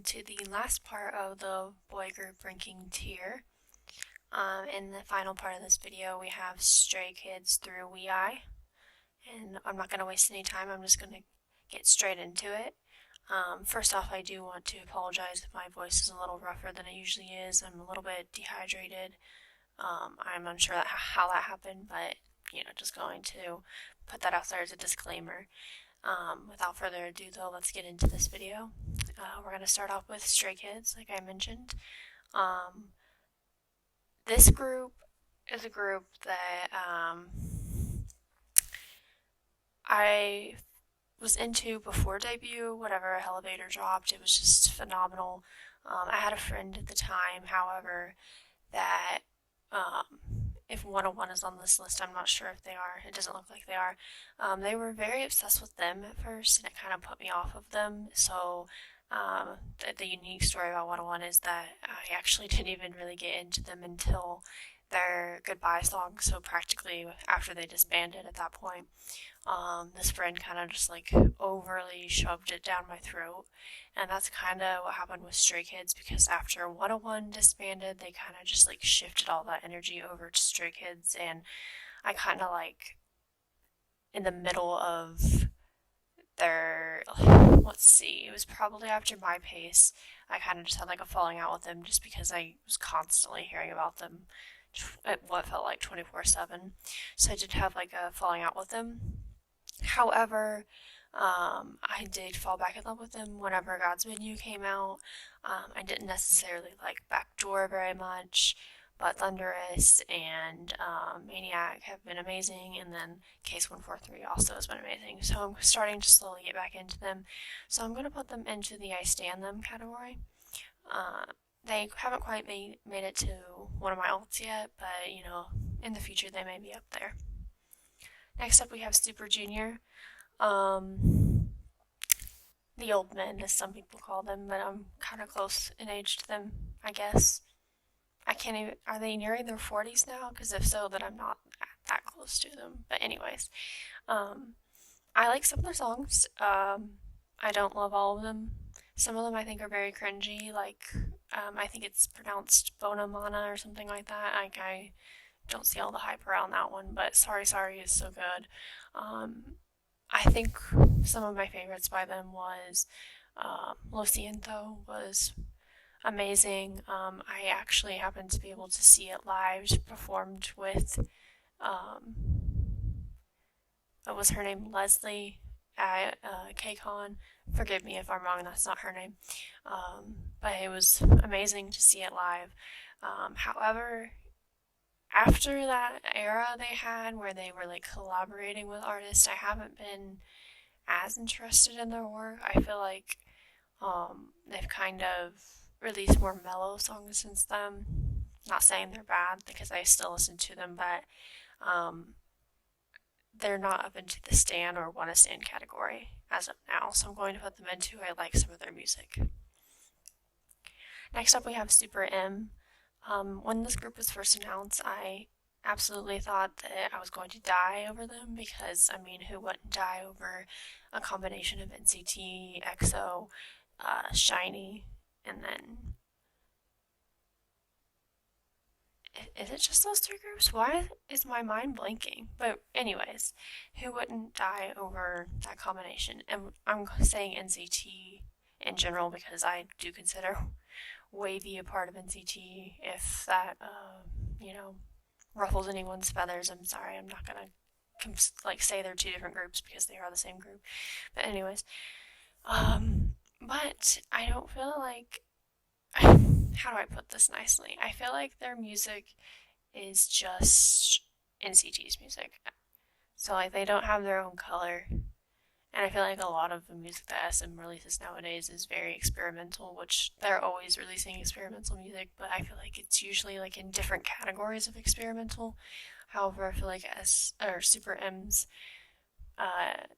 to the last part of the boy group ranking tier. In the final part of this video, we have Stray Kids through WEI, and I'm not going to waste any time, I'm just going to get straight into it. First off, I do want to apologize if my voice is a little rougher than it usually is. I'm a little bit dehydrated. I'm unsure how that happened, but, just going to put that out there as a disclaimer. Without further ado, though, let's get into this video. We're going to start off with Stray Kids, like I mentioned. This group is a group that I was into before debut. Whatever Elevator dropped, it was just phenomenal. I had a friend at the time, however, that if 101 is on this list, I'm not sure if they are. It doesn't look like they are. They were very obsessed with them at first, and it kind of put me off of them. So the unique story about 101 is that I actually didn't even really get into them until their goodbye song, so practically after they disbanded at that point. This friend kind of just like overly shoved it down my throat, and that's kind of what happened with Stray Kids, because after 101 disbanded, they kind of just like shifted all that energy over to Stray Kids, and I kind of like in the middle of their, let's see, it was probably after My Pace, I kind of just had like a falling out with them just because I was constantly hearing about them at what felt like 24/7. So I did have like a falling out with them. However, I did fall back in love with them whenever God's Menu came out. I didn't necessarily like Backdoor very much, but Thunderous and Maniac have been amazing, and then Case 143 also has been amazing. So I'm starting to slowly get back into them. So I'm going to put them into the I Stand Them category. They haven't quite made it to one of my alts yet, but in the future they may be up there. Next up we have Super Junior. The old men, as some people call them, but I'm kind of close in age to them, I guess. I can't even, are they nearing their 40s now? Because if so, then I'm not that close to them. But anyways, I like some of their songs. I don't love all of them. Some of them I think are very cringy, like, I think it's pronounced Bonamana or something like that. Like, I don't see all the hype around that one, but Sorry Sorry is so good. I think some of my favorites by them was Lo Siento was amazing. I actually happened to be able to see it live, performed with, what was her name, Leslie at KCON. Forgive me if I'm wrong, that's not her name. But it was amazing to see it live. However, after that era they had where they were like collaborating with artists, I haven't been as interested in their work. I feel like they've kind of released more mellow songs since then. Not saying they're bad because I still listen to them, but they're not up into the stan or wanna stan category as of now, so I'm going to put them into I like some of their music. Next up we have Super M. When this group was first announced, I absolutely thought that I was going to die over them because, I mean, who wouldn't die over a combination of NCT, EXO, Shiny, and then... Is it just those three groups? Why is my mind blanking? But anyways, who wouldn't die over that combination? And I'm saying NCT in general because I do consider Wavy a part of NCT. If that, ruffles anyone's feathers, I'm sorry. I'm not gonna say they're two different groups because they are the same group. But anyways, but I don't feel like, how do I put this nicely? I feel like their music is just NCT's music. So like they don't have their own color. And I feel like a lot of the music that SM releases nowadays is very experimental, which they're always releasing experimental music, but I feel like it's usually like in different categories of experimental. However, I feel like Super M's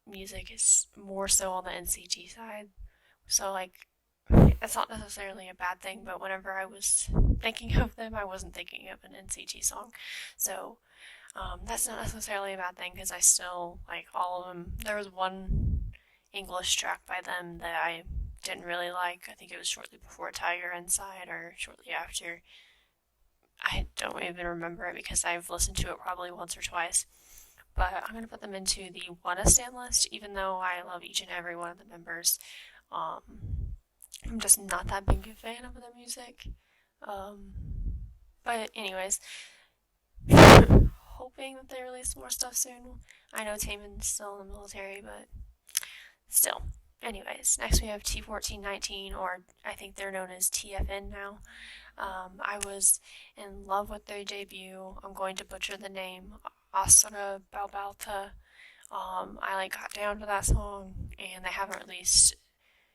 music is more so on the NCT side. So like, it's not necessarily a bad thing, but whenever I was thinking of them, I wasn't thinking of an NCT song. So that's not necessarily a bad thing because I still like all of them. There was one English track by them that I didn't really like. I think it was shortly before Tiger Inside or shortly after. I don't even remember it because I've listened to it probably once or twice. But I'm going to put them into the wanna stand list, even though I love each and every one of the members. Um, I'm just not that big a fan of their music. Um, but anyways, hoping that they release more stuff soon. I know Taemin's still in the military, but still. Anyways, next we have T1419, or I think they're known as TFN now. I was in love with their debut. I'm going to butcher the name, Asura Balbalta. I got down to that song, and they haven't released,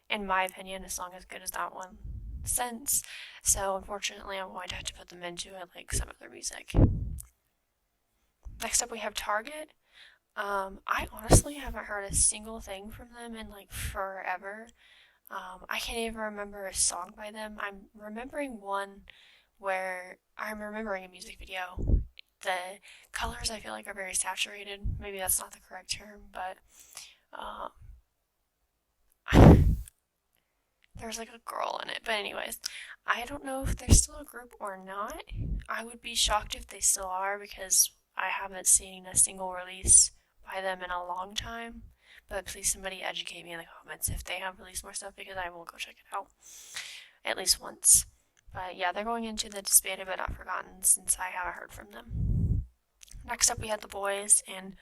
in my opinion, a song as good as that one since. So unfortunately, I'm going to have to put them into it like some of their music. Next up, we have Target. I honestly haven't heard a single thing from them in like forever. I can't even remember a song by them. I'm remembering one where I'm remembering a music video. The colors I feel like are very saturated. Maybe that's not the correct term, but there's like a girl in it. But anyways, I don't know if they're still a group or not. I would be shocked if they still are because I haven't seen a single release by them in a long time. But please somebody educate me in the comments if they have released more stuff because I will go check it out at least once. But yeah, they're going into the disbanded but not forgotten since I haven't heard from them. Next up we had the boys, and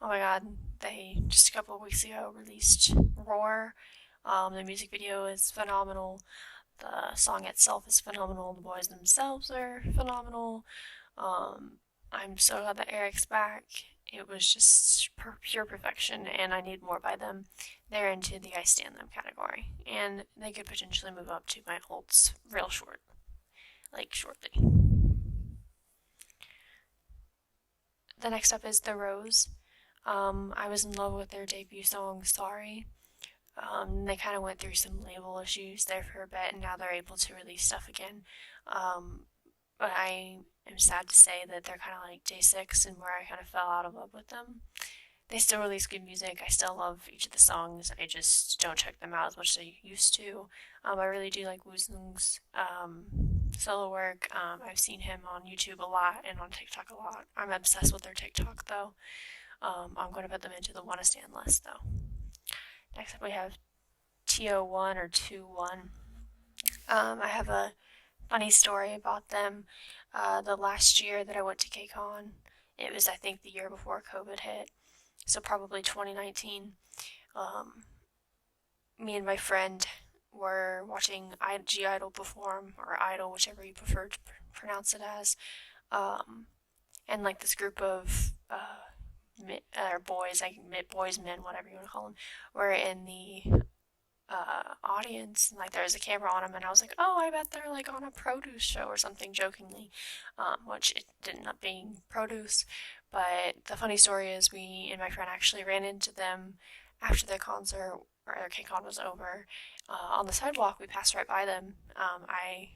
oh my god, they just a couple of weeks ago released Roar. The music video is phenomenal. The song itself is phenomenal. The boys themselves are phenomenal. I'm so glad that Eric's back. It was just pure perfection, and I need more by them. They're into the I Stand Them category, and they could potentially move up to my holds real short, like shortly. The next up is The Rose. I was in love with their debut song, Sorry. They kind of went through some label issues there for a bit, and now they're able to release stuff again. But I am sad to say that they're kind of like J6 and where I kind of fell out of love with them. They still release good music. I still love each of the songs. I just don't check them out as much as I used to. I really do like Woosung's solo work. I've seen him on YouTube a lot and on TikTok a lot. I'm obsessed with their TikTok though. I'm going to put them into the wanna stand list though. Next up we have TO1 or 2-1. I have a funny story about them. The last year that I went to KCON, it was I think the year before COVID hit, so probably 2019. Me and my friend were watching IG Idol perform, or Idol, whichever you prefer to pronounce it as, and like this group of boys, men, whatever you want to call them, were in the audience, and like there was a camera on them, and I was like, oh, I bet they're like on a produce show or something, jokingly, which it ended up being produce. But the funny story is, me and my friend actually ran into them after their concert, or their KCON was over, on the sidewalk. We passed right by them. I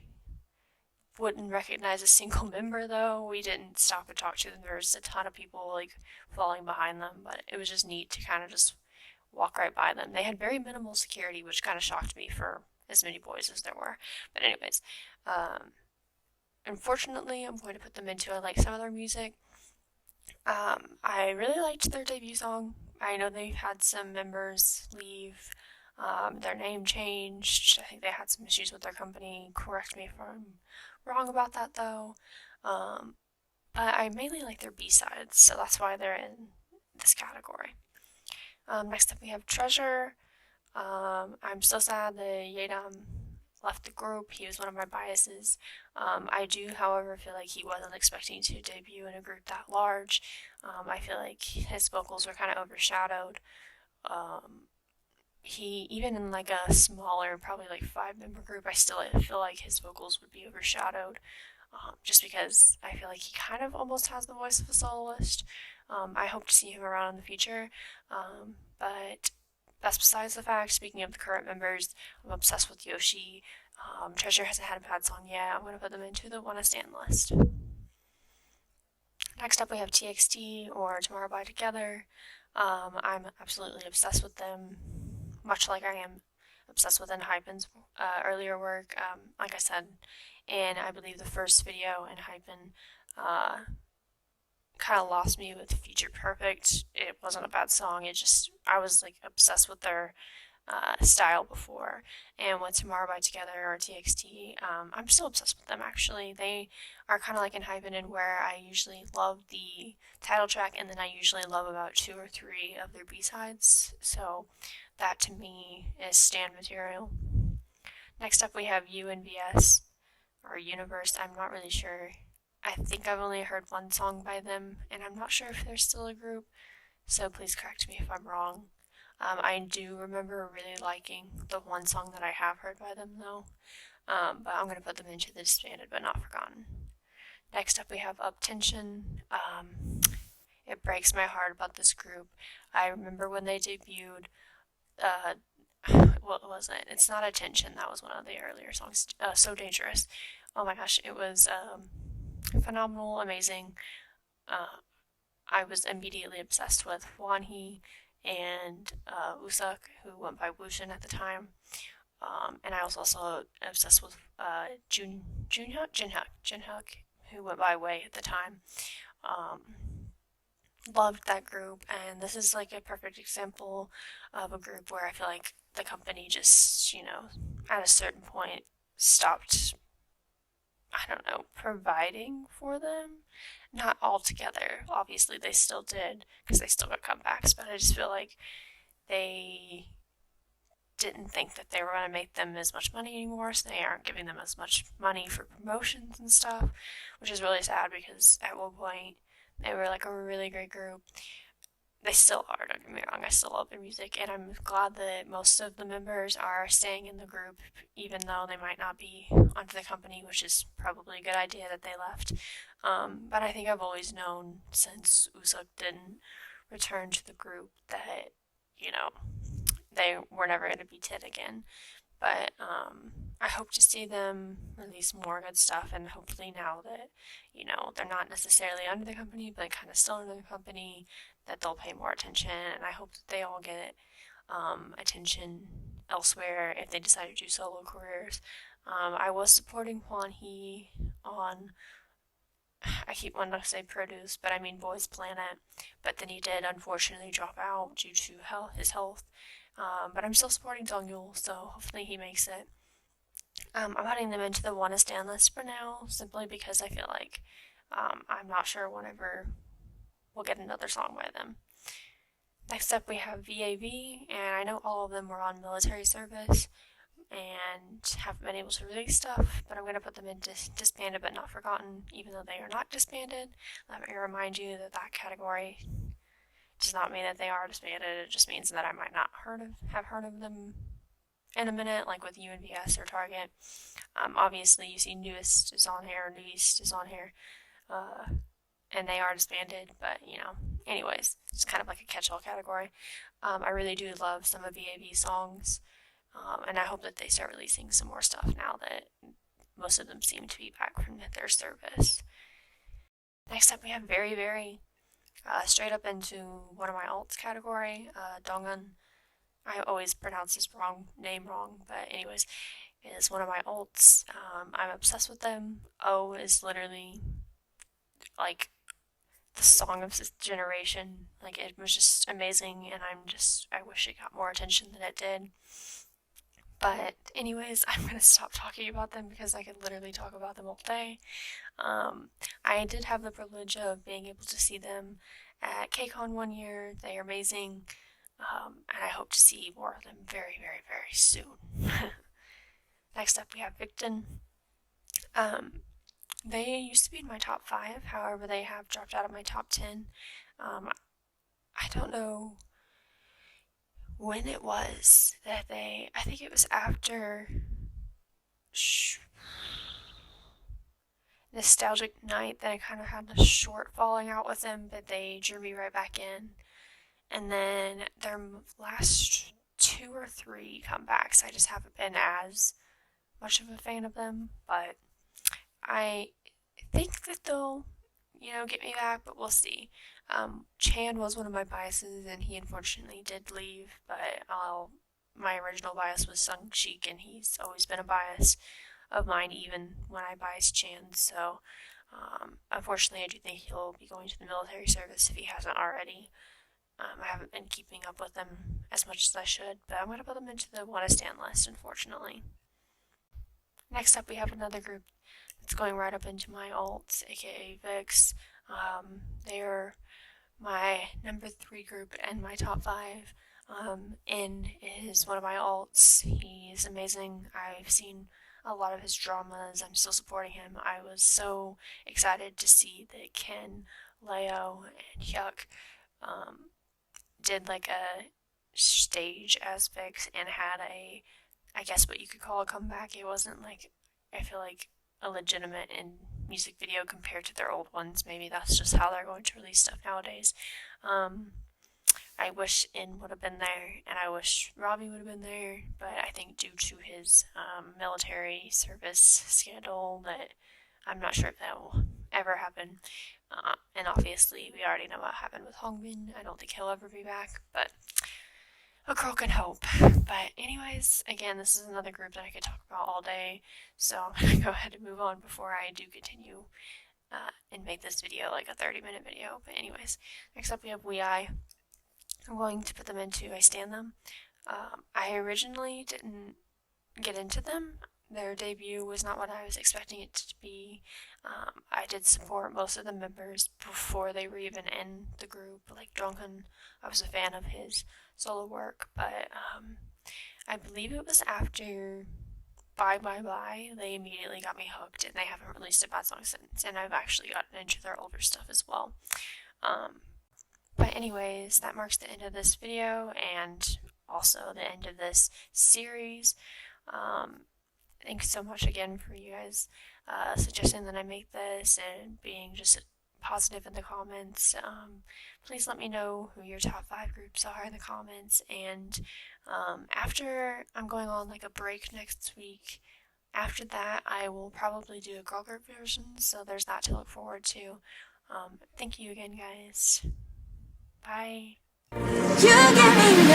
wouldn't recognize a single member though. We didn't stop and talk to them. There was a ton of people like falling behind them, but it was just neat to kind of just walk right by them. They had very minimal security, which kind of shocked me for as many boys as there were. But anyways, unfortunately, I'm going to put them into I like some of their music. I really liked their debut song. I know they've had some members leave. Their name changed. I think they had some issues with their company. Correct me if I'm wrong about that though. But I mainly like their B-sides, so that's why they're in this category. Next up we have Treasure. I'm so sad that Yedam left the group. He was one of my biases. I do, however, feel like he wasn't expecting to debut in a group that large. I feel like his vocals were kind of overshadowed. He, even in like a smaller, probably like 5-member group, I still feel like his vocals would be overshadowed. Just because I feel like he kind of almost has the voice of a soloist. I hope to see him around in the future. But that's besides the fact. Speaking of the current members, I'm obsessed with Yoshi. Treasure hasn't had a bad song yet. I'm going to put them into the wanna stand list. Next up we have TXT, or Tomorrow by Together. I'm absolutely obsessed with them, much like I am obsessed with Hypen's earlier work. Like I said, and I believe the first video in Hypen kind of lost me with Future Perfect. It wasn't a bad song. I was like obsessed with their style before. And with Tomorrow by Together or TXT, I'm still obsessed with them actually. They are kind of like in Hypen, where I usually love the title track and then I usually love about 2 or 3 of their B-sides. So that to me is stand material. Next up we have UNVS or Universe. I'm not really sure. I think I've only heard one song by them, and I'm not sure if they're still a group, so please correct me if I'm wrong. I do remember really liking the one song that I have heard by them, though, but I'm going to put them into the disbanded but not forgotten. Next up, we have Up Tension. It breaks my heart about this group. I remember when they debuted, what was it? It's Not Attention. That was one of the earlier songs. So Dangerous. Oh my gosh, it was phenomenal, amazing. I was immediately obsessed with Hwanhee and Usuk, who went by Wushin at the time. And I was also obsessed with Jinhook, who went by Wei at the time. Loved that group, and this is like a perfect example of a group where I feel like the company just, at a certain point stopped, I don't know, providing for them. Not altogether. Obviously, they still did, because they still got comebacks, but I just feel like they didn't think that they were going to make them as much money anymore, so they aren't giving them as much money for promotions and stuff, which is really sad because at one point they were like a really great group. They still are, don't get me wrong, I still love their music, and I'm glad that most of the members are staying in the group, even though they might not be onto the company, which is probably a good idea that they left. But I think I've always known since Usuk didn't return to the group that, they were never going to be Tit again. But I hope to see them release more good stuff, and hopefully now that, they're not necessarily under the company, but kind of still under the company, that they'll pay more attention, and I hope that they all get attention elsewhere if they decide to do solo careers. I was supporting Hwanhee on, I keep wanting to say Produce, but I mean Boys Planet, but then he did unfortunately drop out due to his health. But I'm still supporting Dongyul, so hopefully he makes it. I'm putting them into the Wanna Stand list for now, simply because I feel like I'm not sure whenever we'll get another song by them. Next up we have BIBI, and I know all of them were on military service and haven't been able to release stuff, but I'm going to put them in disbanded but not forgotten, even though they are not disbanded. Let me remind you that that category does not mean that they are disbanded. It just means that I might not have heard of them in a minute, like with UNVS or Target. Obviously, you see Newest is on here, New East is on here, and they are disbanded, but anyways, it's kind of like a catch-all category. I really do love some of BAB's songs, and I hope that they start releasing some more stuff now that most of them seem to be back from their service. Next up, we have Very Very. Straight up into one of my alts category, Dongun. I always pronounce his name wrong, but anyways, is one of my alts. I'm obsessed with them. O is literally like the song of this generation. Like, it was just amazing, and I wish it got more attention than it did. But anyways, I'm going to stop talking about them because I could literally talk about them all day. I did have the privilege of being able to see them at KCON one year. They are amazing, and I hope to see more of them very, very, very soon. Next up, we have Victon. They used to be in my top 5, however, they have dropped out of my top 10. I don't know when it was that I think it was after Nostalgic Night that I kind of had a short falling out with them, but they drew me right back in. And then their last 2 or 3 comebacks, I just haven't been as much of a fan of them, but I think that they'll, get me back, but we'll see. Chan was one of my biases, and he unfortunately did leave, but I'll my original bias was Sung Sheik, and he's always been a bias of mine, even when I bias Chan. So, unfortunately, I do think he'll be going to the military service if he hasn't already. I haven't been keeping up with them as much as I should, but I'm going to put them into the wanna stand list, unfortunately. Next up, we have another group that's going right up into my alts, aka Vix. They're my number 3 group and my top 5. In is one of my alts. He's amazing. I've seen a lot of his dramas. I'm still supporting him. I was so excited to see that Ken, Leo, and Hyuk did like a stage as Vix and had I guess what you could call a comeback. It wasn't like, I feel like, a legitimate music video compared to their old ones. Maybe that's just how they're going to release stuff nowadays. I wish In would have been there, and I wish Robbie would have been there, but I think due to his military service scandal, that I'm not sure if that will ever happen. And obviously, we already know what happened with Hongmin. I don't think he'll ever be back, but a girl can hope. But anyways, again, this is another group that I could talk about all day, so I'm going to go ahead and move on before I do continue and make this video like a 30-minute video. But anyways, next up we have WeI. I'm going to put them into I Stand Them. I originally didn't get into them. Their debut was not what I was expecting it to be. I did support most of the members before they were even in the group. Like Drunken, I was a fan of his solo work, but I believe it was after BIBI they immediately got me hooked, and they haven't released a bad song since, and I've actually gotten into their older stuff as well. But anyways, that marks the end of this video, and also the end of this series. Thanks so much again for you guys suggesting that I make this and being just positive in the comments. Please let me know who your top 5 groups are in the comments, and after I'm going on like a break next week, after that I will probably do a girl group version, so there's that to look forward to. Thank you again, guys. Bye. You give me